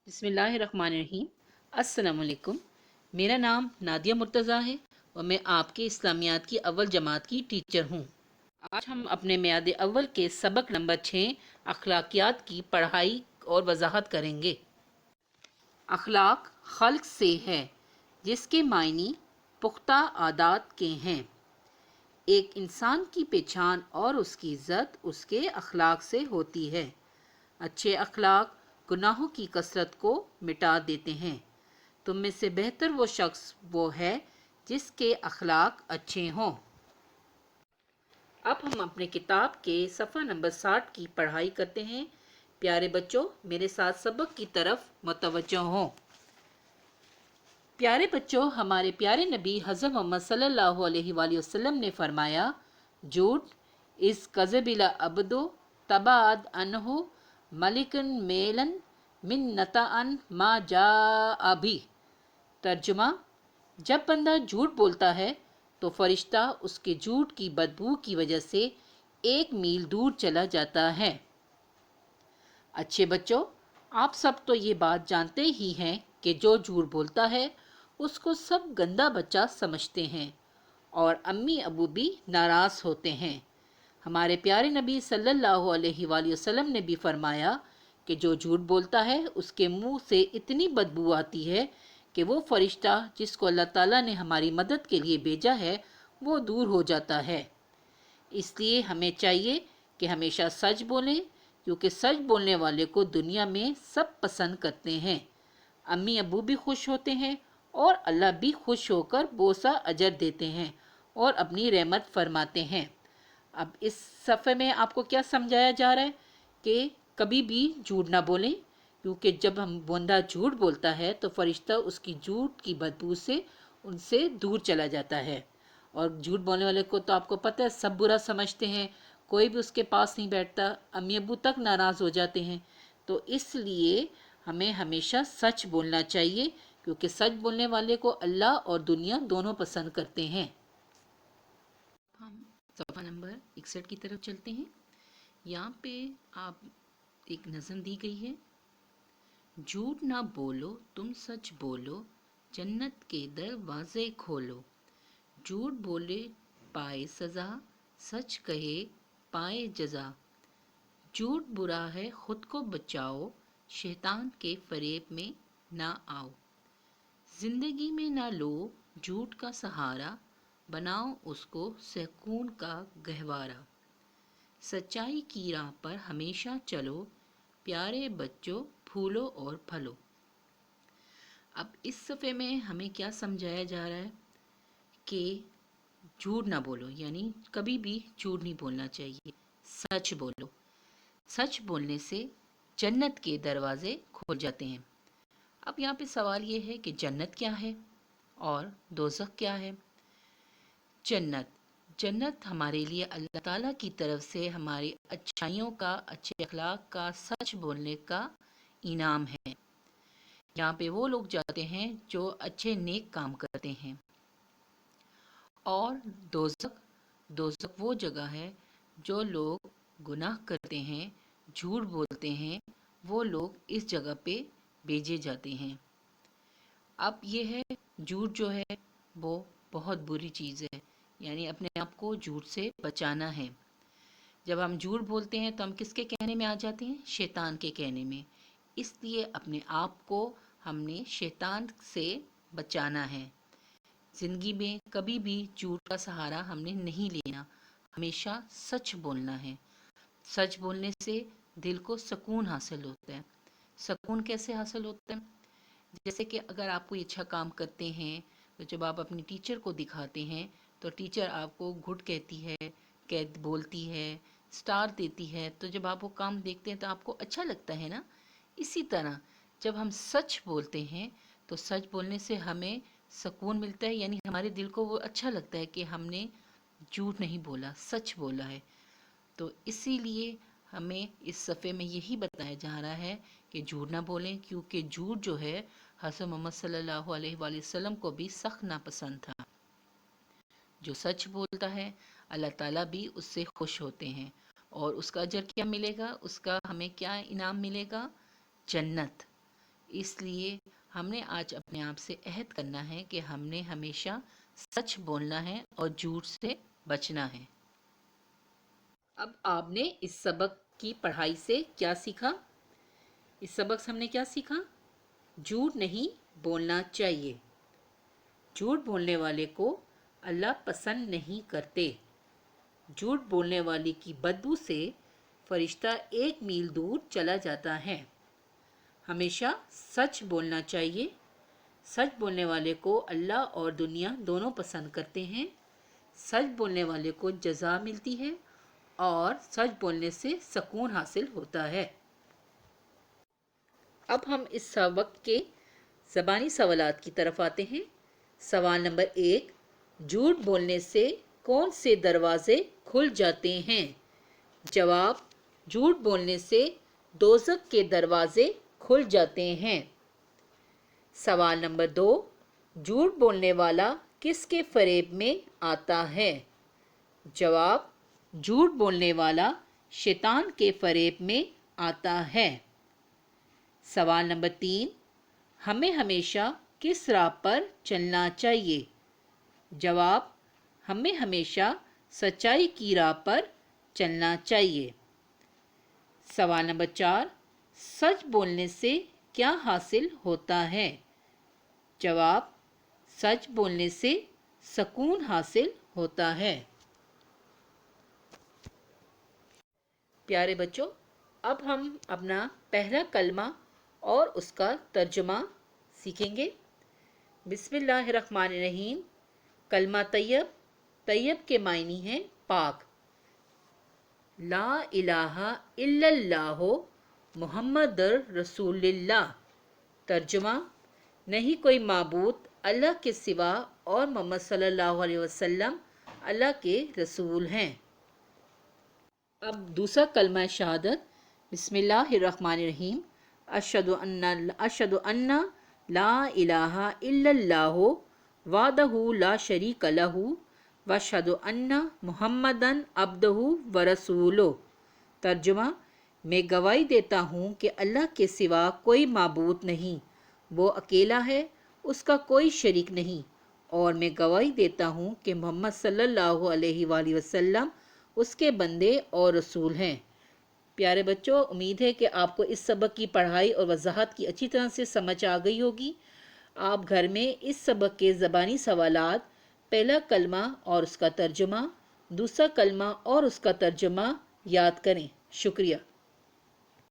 बिस्मिल्लाहिर्रहमानिर्रहीम। अस्सलाम वालेकुम। मेरा नाम नादिया मुर्तज़ा है और मैं आपके इस्लामियात की अव्वल जमात की टीचर हूँ। आज हम अपने मियाद अव्वल के सबक नंबर 6 अखलाकियात की पढ़ाई और वजाहत करेंगे। अखलाक खल्क से है, जिसके मायनी पुख्ता आदात के हैं। एक इंसान की पहचान और उसकी इज़्ज़त उसके अखलाक से होती है। अच्छे अखलाक गुनाहों की कसरत को मिटा देते हैं। तुम में से बेहतर वो शख्स वो है जिसके अखलाक अच्छे हों। अब हम अपने किताब के सफ़ा नंबर 60 की पढ़ाई करते हैं। प्यारे बच्चों, मेरे साथ सबक की तरफ मुतवज्जो हों। प्यारे बच्चों, हमारे प्यारे नबी हज़रत मोहम्मद सल्लल्लाहु अलैहि वसल्लम ने फरमाया, झूठ इस कज़बिला अब्दो तबाद अनहु मलिकन मेलन मिन नताअन मा जा अभी। तर्जुमा: जब बंदा झूठ बोलता है तो फरिश्ता उसके झूठ की बदबू की वजह से 1 मील दूर चला जाता है। अच्छे बच्चों, आप सब तो ये बात जानते ही हैं कि जो झूठ बोलता है उसको सब गंदा बच्चा समझते हैं और अम्मी अबू भी नाराज़ होते हैं। हमारे प्यारे नबी सल्लल्लाहु अलैहि वसल्लम ने भी फरमाया कि जो झूठ बोलता है उसके मुंह से इतनी बदबू आती है कि वो फरिश्ता जिसको अल्लाह ताला ने हमारी मदद के लिए भेजा है वो दूर हो जाता है। इसलिए हमें चाहिए कि हमेशा सच बोलें, क्योंकि सच बोलने वाले को दुनिया में सब पसंद करते हैं। अम्मी अबू भी खुश होते हैं और अल्लाह भी खुश होकर बोसा अजर देते हैं और अपनी रहमत फरमाते हैं। अब इस सफ़े में आपको क्या समझाया जा रहा है कि कभी भी झूठ ना बोलें, क्योंकि जब हम बंदा झूठ बोलता है तो फरिश्ता उसकी झूठ की बदबू से उनसे दूर चला जाता है। और झूठ बोलने वाले को तो आपको पता है सब बुरा समझते हैं, कोई भी उसके पास नहीं बैठता, अम्मी अब्बू तक नाराज़ हो जाते हैं। तो इसलिए हमें हमेशा सच बोलना चाहिए, क्योंकि सच बोलने वाले को अल्लाह और दुनिया दोनों पसंद करते हैं। हम सफ़ा नंबर 61 की तरफ चलते हैं। यहाँ पे आप एक नज़म दी गई है। झूठ ना बोलो तुम सच बोलो, जन्नत के दरवाजे खोलो। झूठ बोले पाए सज़ा, सच कहे पाए जज़ा। झूठ बुरा है खुद को बचाओ, शैतान के फरेब में ना आओ। जिंदगी में ना लो झूठ का सहारा, बनाओ उसको सुकून का गहवारा। सच्चाई की राह पर हमेशा चलो, प्यारे बच्चों फूलो और फलो। अब इस सफ़े में हमें क्या समझाया जा रहा है कि झूठ ना बोलो, यानी कभी भी झूठ नहीं बोलना चाहिए, सच बोलो। सच बोलने से जन्नत के दरवाजे खोल जाते हैं। अब यहाँ पे सवाल ये है कि जन्नत क्या है और दोज़ख क्या है। जन्नत जन्नत हमारे लिए अल्लाह ताला की तरफ से हमारी अच्छाइयों का, अच्छे अखलाक का, सच बोलने का इनाम है। यहाँ पे वो लोग जाते हैं जो अच्छे नेक काम करते हैं। और दोज़ख दोज़ख वो जगह है जो लोग गुनाह करते हैं, झूठ बोलते हैं, वो लोग इस जगह पे भेजे जाते हैं। अब ये है, झूठ जो है वो बहुत बुरी चीज़ है, यानी अपने आप को झूठ से बचाना है। जब हम झूठ बोलते हैं तो हम किसके कहने में आ जाते हैं? शैतान के कहने में। इसलिए अपने आप को हमने शैतान से बचाना है। ज़िंदगी में कभी भी झूठ का सहारा हमने नहीं लेना, हमेशा सच बोलना है। सच बोलने से दिल को सुकून हासिल होता है। सुकून कैसे हासिल होता है? जैसे कि अगर आप कोई अच्छा काम करते हैं तो जब आप अपनी टीचर को दिखाते हैं तो टीचर आपको गुड कहती है, कह बोलती है, स्टार देती है, तो जब आप वो काम देखते हैं तो आपको अच्छा लगता है ना। इसी तरह जब हम सच बोलते हैं तो सच बोलने से हमें सुकून मिलता है, यानी हमारे दिल को वो अच्छा लगता है कि हमने झूठ नहीं बोला, सच बोला है। तो इसीलिए हमें इस सफ़े में यही बताया जा रहा है कि झूठ ना बोलें, क्योंकि झूठ जो है हज़रत मोहम्मद सल्लल्लाहु अलैहि वसल्लम को भी सख्त नापसंद था। जो सच बोलता है अल्लाह ताला भी उससे खुश होते हैं और उसका अजर क्या मिलेगा, उसका हमें क्या इनाम मिलेगा? जन्नत। اس لیے ہم نے آج اپنے آپ سے عہد کرنا ہے کہ ہم نے ہمیشہ سچ بولنا ہے اور جھوٹ سے بچنا ہے۔ اب آپ نے اس سبق کی پڑھائی سے کیا سیکھا؟ اس سبق سے ہم نے کیا سیکھا؟ جھوٹ نہیں بولنا چاہیے۔ جھوٹ بولنے والے کو اللہ پسند نہیں کرتے۔ جھوٹ بولنے والے کی بدبو سے فرشتہ 1 میل دور چلا جاتا ہے۔ ہمیشہ سچ بولنا چاہیے۔ سچ بولنے والے کو اللہ اور دنیا دونوں پسند کرتے ہیں۔ سچ بولنے والے کو جزا ملتی ہے اور سچ بولنے سے سکون حاصل ہوتا ہے۔ اب ہم اس سبق کے زبانی سوالات کی طرف آتے ہیں۔ سوال نمبر 1، جھوٹ بولنے سے کون سے دروازے کھل جاتے ہیں؟ جواب، جھوٹ بولنے سے دوزخ کے دروازے کھل جاتے ہیں۔ سوال نمبر 2، جھوٹ بولنے والا کس کے فریب میں آتا ہے؟ جواب، جھوٹ بولنے والا شیطان کے فریب میں آتا ہے۔ سوال نمبر 3، ہمیں ہمیشہ کس راہ پر چلنا چاہیے؟ جواب، ہمیں ہمیشہ سچائی کی راہ پر چلنا چاہیے۔ سوال نمبر 4، سچ بولنے سے کیا حاصل ہوتا ہے؟ جواب، سچ بولنے سے سکون حاصل ہوتا ہے۔ پیارے بچوں، اب ہم اپنا پہلا کلمہ اور اس کا ترجمہ سیکھیں گے۔ بسم اللہ الرحمن الرحیم۔ کلمہ طیب، طیب کے معنی ہیں پاک۔ لا الہ الا اللہ محمد رسول اللہ۔ ترجمہ، نہیں کوئی معبود اللہ کے سوا اور محمد صلی اللہ علیہ وسلم اللہ کے رسول ہیں۔ اب دوسرا کلمہ شہادت، بسم اللہ الرحمن الرحیم۔ اشہد ان لا الہ الا اللہ وحدہ لا شریک لہ واشہد ان محمدً عبدہ ورسولہ۔ ترجمہ، میں گواہی دیتا ہوں کہ اللہ کے سوا کوئی معبود نہیں، وہ اکیلا ہے، اس کا کوئی شریک نہیں، اور میں گواہی دیتا ہوں کہ محمد صلی اللہ علیہ وآلہ وسلم اس کے بندے اور رسول ہیں۔ پیارے بچوں، امید ہے کہ آپ کو اس سبق کی پڑھائی اور وضاحت کی اچھی طرح سے سمجھ آ گئی ہوگی۔ آپ گھر میں اس سبق کے زبانی سوالات، پہلا کلمہ اور اس کا ترجمہ، دوسرا کلمہ اور اس کا ترجمہ یاد کریں۔ شکریہ۔